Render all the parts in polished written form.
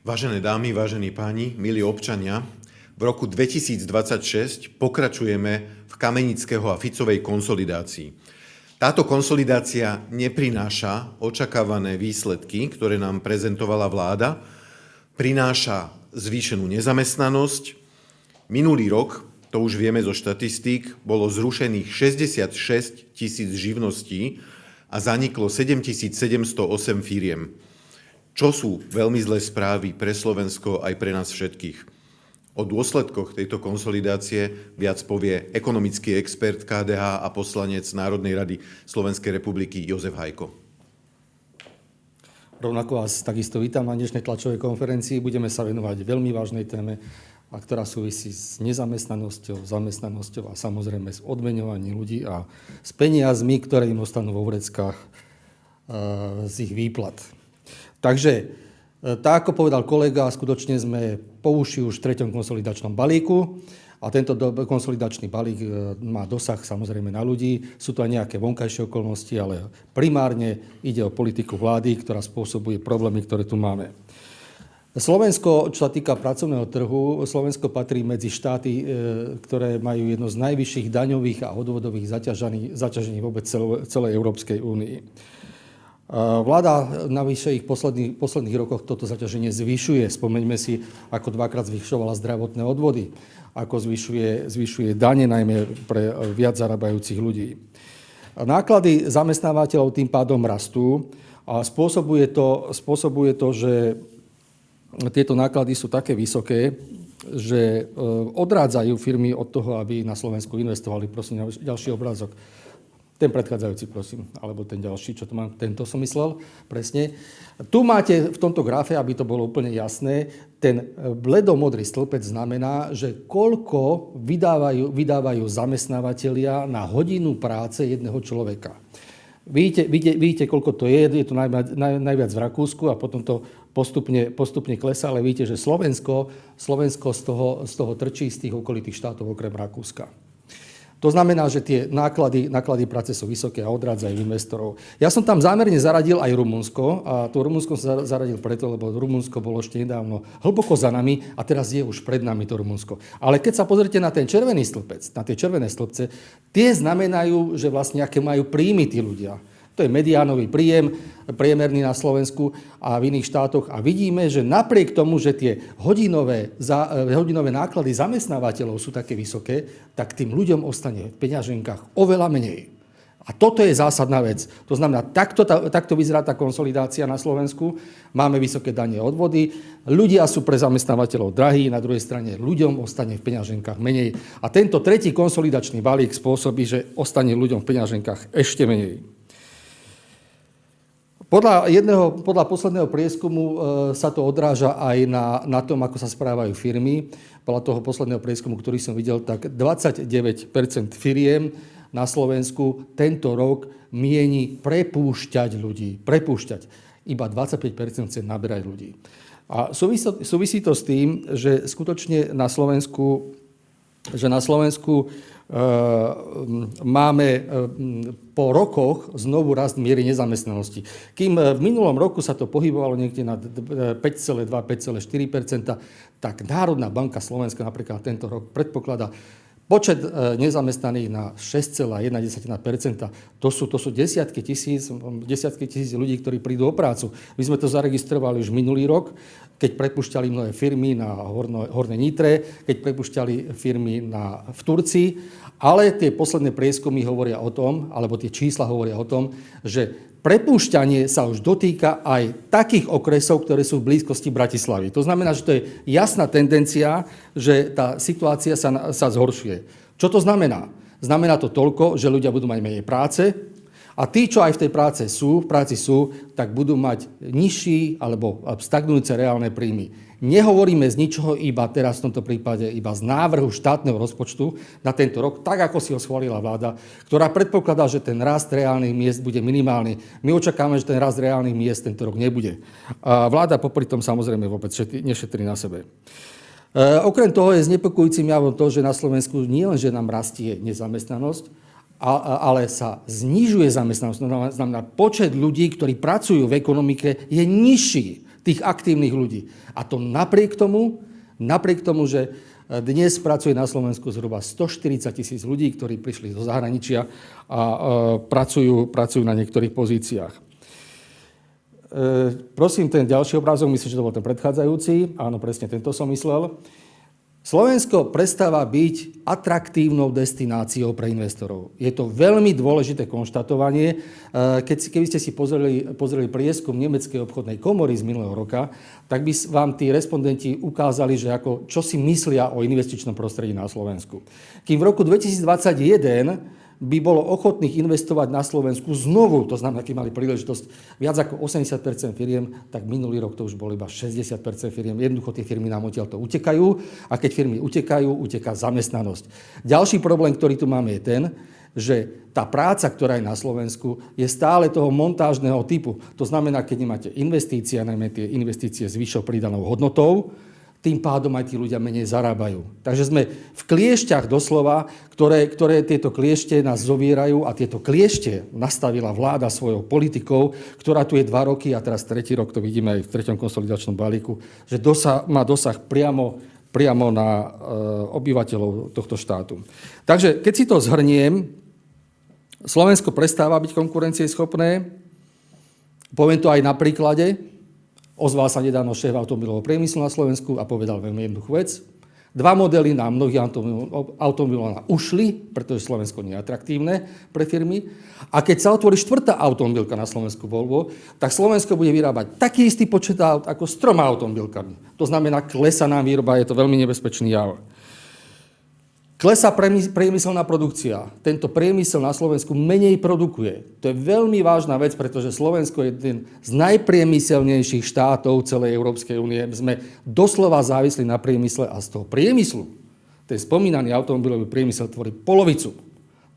Vážené dámy, vážení páni, milí občania, v roku 2026 pokračujeme v Kamenického a Ficovej konsolidácii. Táto konsolidácia neprináša očakávané výsledky, ktoré nám prezentovala vláda, prináša zvýšenú nezamestnanosť. Minulý rok, to už vieme zo štatistík, bolo zrušených 66 000 živností a zaniklo 7708 firiem. Čo sú veľmi zlé správy pre Slovensko aj pre nás všetkých. O dôsledkoch tejto konsolidácie viac povie ekonomický expert KDH a poslanec Národnej rady Slovenskej republiky Jozef Hajko. Rovnako vás takisto vítam na dnešnej tlačovej konferencii. Budeme sa venovať veľmi vážnej téme, a ktorá súvisí s nezamestnanosťou, zamestnanosťou a samozrejme s odmeňovaním ľudí a s peniazmi, ktoré im ostanú vo vreckách z ich výplat. Takže, tak ako povedal kolega, skutočne sme po uši už v 3. konsolidačnom balíku a tento konsolidačný balík má dosah samozrejme na ľudí. Sú to aj nejaké vonkajšie okolnosti, ale primárne ide o politiku vlády, ktorá spôsobuje problémy, ktoré tu máme. Slovensko, čo sa týka pracovného trhu, Slovensko patrí medzi štáty, ktoré majú jedno z najvyšších daňových a odvodových zaťažení vôbec celej Európskej únii. Vláda navyše ich posledných rokoch toto zaťaženie zvyšuje. Spomeňme si, ako dvakrát zvyšovala zdravotné odvody, ako zvyšuje dane najmä pre viac zarábajúcich ľudí. Náklady zamestnávateľov tým pádom rastú a spôsobuje to, že tieto náklady sú také vysoké, že odrádzajú firmy od toho, aby na Slovensku investovali. Prosím, ďalší obrázok. Ten predchádzajúci, prosím, alebo ten ďalší, čo tu mám, tento som myslel, presne. Tu máte v tomto grafe, aby to bolo úplne jasné, ten bledomodrý stĺpec znamená, že koľko vydávajú zamestnávateľia na hodinu práce jedného človeka. Vidíte, koľko to je to najviac v Rakúsku a potom to postupne klesá, ale vidíte, že Slovensko z toho trčí z tých okolitých štátov okrem Rakúska. To znamená, že tie náklady práce sú vysoké a odrádzajú investorov. Ja som tam zámerne zaradil aj Rumunsko a to Rumunsko som zaradil preto, lebo Rumunsko bolo ešte nedávno hlboko za nami a teraz je už pred nami to Rumunsko. Ale keď sa pozrite na ten červený stĺpec, na tie červené stĺpce, tie znamenajú, že vlastne aké majú príjmy tí ľudia. To je mediánový príjem, priemerný na Slovensku a v iných štátoch. A vidíme, že napriek tomu, že tie hodinové náklady zamestnávateľov sú také vysoké, tak tým ľuďom ostane v peňaženkách oveľa menej. A toto je zásadná vec. To znamená, takto vyzerá tá konsolidácia na Slovensku. Máme vysoké dane a odvody, ľudia sú pre zamestnávateľov drahí, na druhej strane ľuďom ostane v peňaženkách menej. A tento tretí konsolidačný balík spôsobí, že ostane ľuďom v peňaženkách ešte menej. Podľa posledného prieskumu sa to odráža aj na tom, ako sa správajú firmy. Podľa toho posledného prieskumu, ktorý som videl, tak 29% firiem na Slovensku tento rok mieni prepúšťať ľudí. Iba 25% chce naberať ľudí. A súvisí to s tým, že skutočne na Slovensku máme po rokoch znovu rast miery nezamestnanosti. Kým v minulom roku sa to pohybovalo niekde na 5,2-5,4%, tak Národná banka Slovenska napríklad tento rok predpokladá počet nezamestnaných na 6,1%. To sú desiatky tisíc ľudí, ktorí prídu o prácu. My sme to zaregistrovali už minulý rok, keď prepúšťali mnohé firmy na Hornej Nitre, keď prepúšťali firmy v Turcii. Ale tie posledné prieskumy hovoria o tom, alebo tie čísla hovoria o tom, že prepúšťanie sa už dotýka aj takých okresov, ktoré sú v blízkosti Bratislavy. To znamená, že to je jasná tendencia, že tá situácia sa zhoršuje. Čo to znamená? Znamená to toľko, že ľudia budú mať menej práce a tí, čo aj v tej práci sú, tak budú mať nižší alebo stagnujúce reálne príjmy. Nehovoríme z ničoho, iba teraz v tomto prípade iba z návrhu štátneho rozpočtu na tento rok, tak ako si ho schválila vláda, ktorá predpokladá, že ten rast reálnych miest bude minimálny. My očakávame, že ten rast reálnych miest tento rok nebude. A vláda popri tom samozrejme vôbec nešetrí na sebe. Okrem toho je znepokojujúcim javom to, že na Slovensku nie len, že nám rastie nezamestnanosť, ale sa znižuje zamestnanosť. To znamená, počet ľudí, ktorí pracujú v ekonomike, je nižší. tých aktívnych ľudí. A to napriek tomu, že dnes pracuje na Slovensku zhruba 140 000 ľudí, ktorí prišli zo zahraničia a pracujú na niektorých pozíciách. Prosím, ten ďalší obrázok, myslím, že to bol ten predchádzajúci. Áno, presne tento som myslel. Slovensko prestáva byť atraktívnou destináciou pre investorov. Je to veľmi dôležité konštatovanie. Keby ste si pozreli prieskum Nemeckej obchodnej komory z minulého roka, tak by vám tí respondenti ukázali, že čo si myslia o investičnom prostredí na Slovensku. Kým v roku 2021 by bolo ochotných investovať na Slovensku znovu, to znamená, keď mali príležitosť viac ako 80% firiem, tak minulý rok to už bolo iba 60% firiem. Jednoducho tie firmy nám odtiaľto utekajú a keď firmy utekajú, uteká zamestnanosť. Ďalší problém, ktorý tu máme, je ten, že tá práca, ktorá je na Slovensku, je stále toho montážneho typu. To znamená, keď nemáte investície, najmä tie investície s vyššou pridanou hodnotou, tým pádom aj tí ľudia menej zarábajú. Takže sme v kliešťach doslova, ktoré tieto kliešte nás zovierajú a tieto kliešte nastavila vláda svojou politikou, ktorá tu je 2 roky a teraz 3. rok, to vidíme aj v 3. konsolidačnom balíku, že má dosah priamo na obyvateľov tohto štátu. Takže keď si to zhrniem, Slovensko prestáva byť konkurencieschopné, poviem to aj na príklade. Ozval sa nedávno šéf automobilového priemyslu na Slovensku a povedal veľmi jednoduchú vec. 2 modely na mnohých automobilov ušli, pretože Slovensko nie je atraktívne pre firmy. A keď sa otvorí 4. automobilka na Slovensku Volvo, tak Slovensko bude vyrábať taký istý počet aut ako s 3 automobilkami. To znamená, klesá nám výroba, je to veľmi nebezpečný jav. Klesá priemyselná produkcia. Tento priemysel na Slovensku menej produkuje. To je veľmi vážna vec, pretože Slovensko je jeden z najpriemyselnejších štátov celej Európskej únie. Sme doslova závislí na priemysle a z toho priemyslu, ten spomínaný automobilový priemysel tvorí polovicu.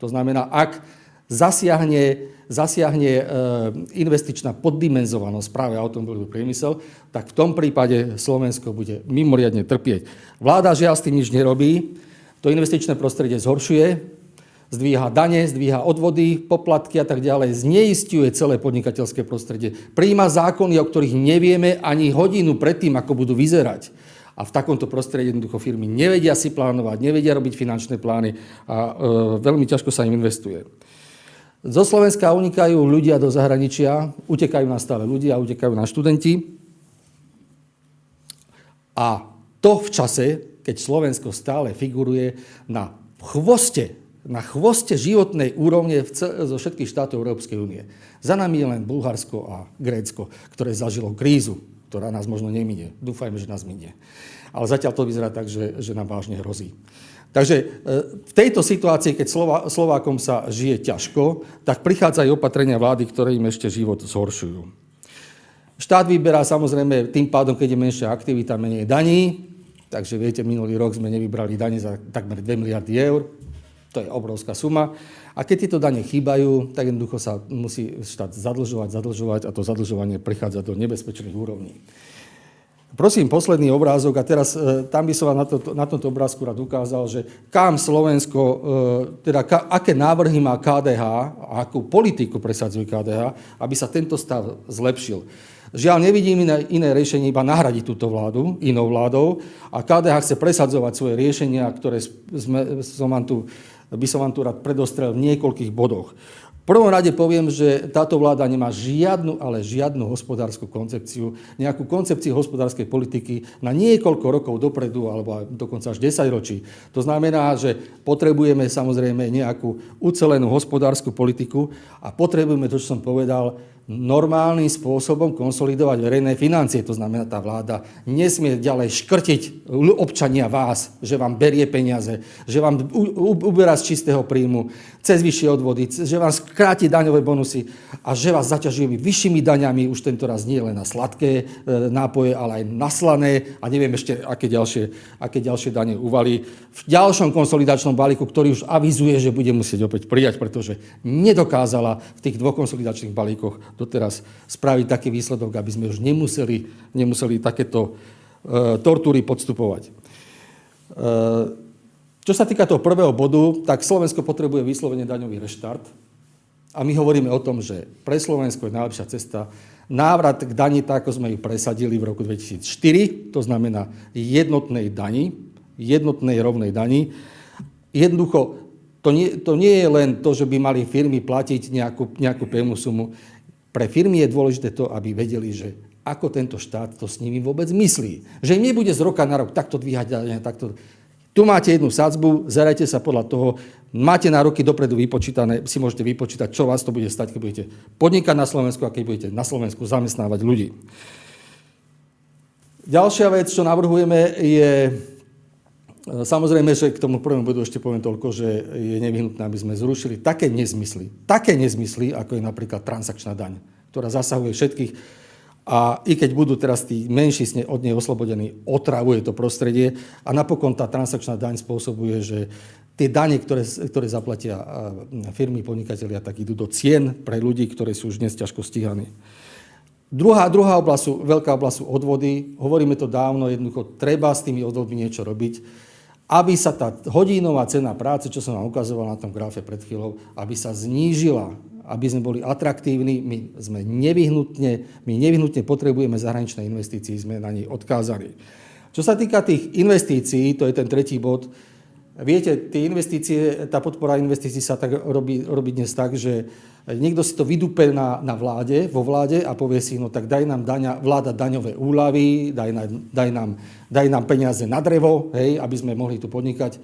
To znamená, ak zasiahne investičná poddimenzovanosť práve automobilový priemysel, tak v tom prípade Slovensko bude mimoriadne trpieť. Vláda žiaľ s tým nič nerobí. To investičné prostredie zhoršuje, zdvíha dane, zdvíha odvody, poplatky a tak ďalej, zneisťuje celé podnikateľské prostredie, prijíma zákony, o ktorých nevieme ani hodinu predtým, ako budú vyzerať. A v takomto prostredí jednoducho firmy nevedia si plánovať, nevedia robiť finančné plány a veľmi ťažko sa im investuje. Zo Slovenska unikajú ľudia do zahraničia, utekajú nám stále ľudia, utekajú nám študenti. A to v čase, keď Slovensko stále figuruje na chvoste životnej úrovne zo všetkých štátov Európskej únie. Za nami je len Bulharsko a Grécko, ktoré zažilo krízu, ktorá nás možno neminie. Dúfajme, že nás minie. Ale zatiaľ to vyzerá tak, že nám vážne hrozí. Takže v tejto situácii, keď Slovákom sa žije ťažko, tak prichádzajú opatrenia vlády, ktoré im ešte život zhoršujú. Štát vyberá samozrejme tým pádom, keď je menšia aktivita, menej daní. Takže viete, minulý rok sme nevybrali dane za takmer 2 miliardy eur. To je obrovská suma. A keď tieto dane chýbajú, tak jednoducho sa musí štát zadlžovať a to zadlžovanie prichádza do nebezpečných úrovní. Prosím, posledný obrázok a teraz tam by som vám na tomto obrázku rád ukázal, že kam Slovensko, aké návrhy má KDH a akú politiku presadzuje KDH, aby sa tento stav zlepšil. Žiaľ, nevidím iné riešenie, iba nahradiť túto vládu inou vládou a KDH chce presadzovať svoje riešenia, ktoré by som vám tu rád predostrel v niekoľkých bodoch. V prvom rade poviem, že táto vláda nemá žiadnu hospodársku koncepciu, nejakú koncepciu hospodárskej politiky na niekoľko rokov dopredu, alebo dokonca až 10 ročí. To znamená, že potrebujeme samozrejme nejakú ucelenú hospodársku politiku a potrebujeme to, čo som povedal, normálnym spôsobom konsolidovať verejné financie. To znamená, tá vláda nesmie ďalej škrtiť občania vás, že vám berie peniaze, že vám uberá z čistého príjmu, cez vyššie odvody, že vám skráti daňové bonusy a že vás zaťažuje vyššími daňami, už tento raz nie len na sladké nápoje, ale aj na slané a neviem ešte, aké ďalšie dane uvalí. V ďalšom konsolidačnom balíku, ktorý už avizuje, že bude musieť opäť prijať, pretože nedokázala v tých 2 konsolidačných balíkoch doteraz spraviť taký výsledok, aby sme už nemuseli takéto tortúry podstupovať. Čo sa týka toho prvého bodu, tak Slovensko potrebuje vyslovene daňový reštart. A my hovoríme o tom, že pre Slovensko je najlepšia cesta návrat k dani, tak ako sme ju presadili v roku 2004, to znamená jednotnej rovnej dani. Jednoducho, to nie je len to, že by mali firmy platiť nejakú pevnú sumu. Pre firmy je dôležité to, aby vedeli, že ako tento štát to s nimi vôbec myslí. Že im nebude z roka na rok takto dvíhať dane, takto. Tu máte jednu sadzbu, zerajte sa podľa toho, máte na roky dopredu vypočítané, si môžete vypočítať, čo vás to bude stať, keď budete podnikať na Slovensku a keď budete na Slovensku zamestnávať ľudí. Ďalšia vec, čo navrhujeme, je, samozrejme, že k tomu prvému bodu ešte poviem toľko, že je nevyhnutné, aby sme zrušili také nezmysly, ako je napríklad transakčná daň, ktorá zasahuje všetkých. A i keď budú teraz tí menší od nej oslobodení, otravuje to prostredie a napokon tá transakčná daň spôsobuje, že tie dane, ktoré zaplatia firmy, podnikatelia, tak idú do cien pre ľudí, ktorí sú už dnes ťažko stíhaní. Druhá oblasť, veľká oblasť sú odvody. Hovoríme to dávno, jednoducho treba s tými odvodmi niečo robiť, aby sa tá hodinová cena práce, čo som vám ukazoval na tom grafe pred chvíľou, aby sa znížila, aby sme boli atraktívni. My nevyhnutne potrebujeme zahraničné investície, sme na nej odkázaní. Čo sa týka tých investícií, to je ten tretí bod, viete, tie investície, tá podpora investícií sa tak robí dnes tak, že niekto si to vydúpe vo vláde a povie si, no tak daj nám vláda daňové úľavy, daj nám peniaze na drevo, hej, aby sme mohli tu podnikať.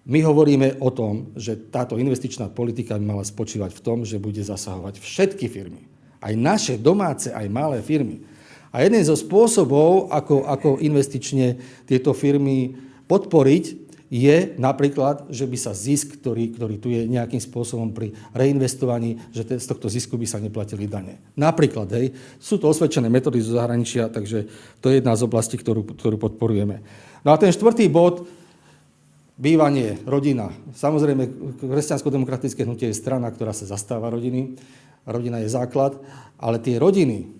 My hovoríme o tom, že táto investičná politika by mala spočívať v tom, že bude zasahovať všetky firmy. Aj naše domáce, aj malé firmy. A jeden zo spôsobov, ako investične tieto firmy podporiť, je napríklad, že by sa zisk, ktorý tu je nejakým spôsobom pri reinvestovaní, že z tohto zisku by sa neplatili dane. Napríklad, hej, sú to osvedčené metódy zo zahraničia, takže to je jedna z oblastí, ktorú podporujeme. No a ten štvrtý bod, bývanie, rodina. Samozrejme, kresťansko-demokratické hnutie je strana, ktorá sa zastáva rodiny. Rodina je základ, ale tie rodiny,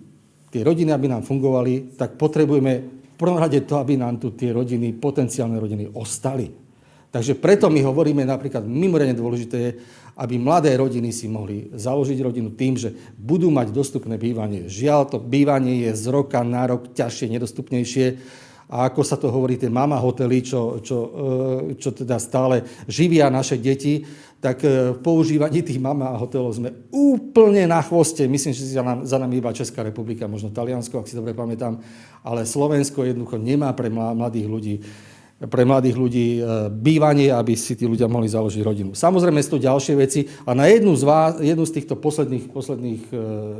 aby nám fungovali, tak potrebujeme v prvom rade to, aby nám tu tie rodiny, potenciálne rodiny ostali. Takže preto my hovoríme napríklad, mimoriadne dôležité je, aby mladé rodiny si mohli založiť rodinu tým, že budú mať dostupné bývanie. Žiaľ, to bývanie je z roka na rok ťažšie, nedostupnejšie. A ako sa to hovorí, tie mama hotely, čo teda stále živia naše deti, tak v používaní tých mama hotelov sme úplne na chvoste. Myslím, že za nami iba Česká republika, možno Taliansko, ak si dobre pamätám, ale Slovensko jednoducho nemá pre mladých ľudí bývanie, aby si tí ľudia mohli založiť rodinu. Samozrejme sú to ďalšie veci a na jednu z týchto posledných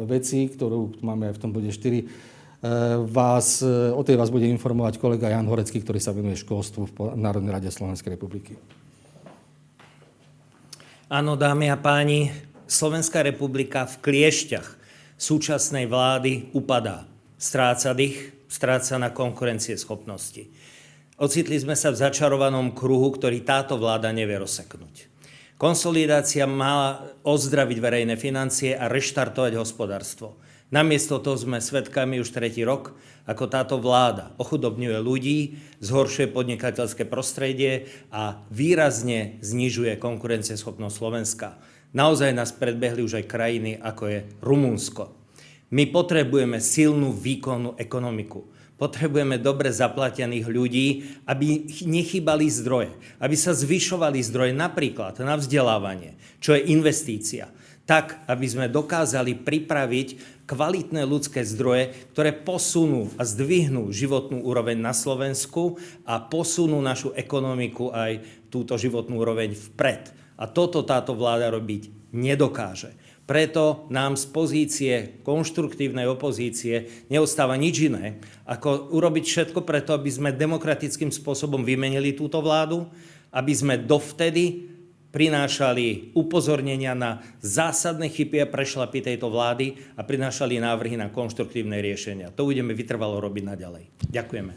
vecí, ktorú máme v tom bode 4, o tej vás bude informovať kolega Jan Horecký, ktorý sa venuje školstvu v Národnej rade Slovenskej republiky. Áno, dámy a páni, Slovenská republika v kliešťach súčasnej vlády upadá. Stráca dych, stráca na konkurencieschopnosti. Ocitli sme sa v začarovanom kruhu, ktorý táto vláda nevie rozseknúť. Konsolidácia mala ozdraviť verejné financie a reštartovať hospodárstvo. Namiesto toho sme svedkami už 3. rok, ako táto vláda ochudobňuje ľudí, zhoršuje podnikateľské prostredie a výrazne znižuje konkurencieschopnosť Slovenska. Naozaj nás predbehli už aj krajiny, ako je Rumunsko. My potrebujeme silnú výkonnú ekonomiku. Potrebujeme dobre zaplatených ľudí, aby nechýbali zdroje, aby sa zvyšovali zdroje napríklad na vzdelávanie, čo je investícia, tak, aby sme dokázali pripraviť kvalitné ľudské zdroje, ktoré posunú a zdvihnú životnú úroveň na Slovensku a posunú našu ekonomiku aj túto životnú úroveň vpred. A toto táto vláda robiť nedokáže. Preto nám z pozície konštruktívnej opozície neostáva nič iné, ako urobiť všetko preto, aby sme demokratickým spôsobom vymenili túto vládu, aby sme dovtedy prinášali upozornenia na zásadné chyby a prešlapy tejto vlády a prinášali návrhy na konštruktívne riešenia. To budeme vytrvalo robiť naďalej. Ďakujeme.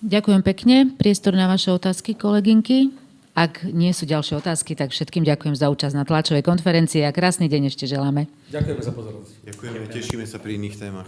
Ďakujem pekne. Priestor na vaše otázky, kolegynky. Ak nie sú ďalšie otázky, tak všetkým ďakujem za účasť na tlačovej konferencii a krásny deň ešte želáme. Ďakujeme za pozornosť. Ďakujeme, tešíme sa pri iných témach.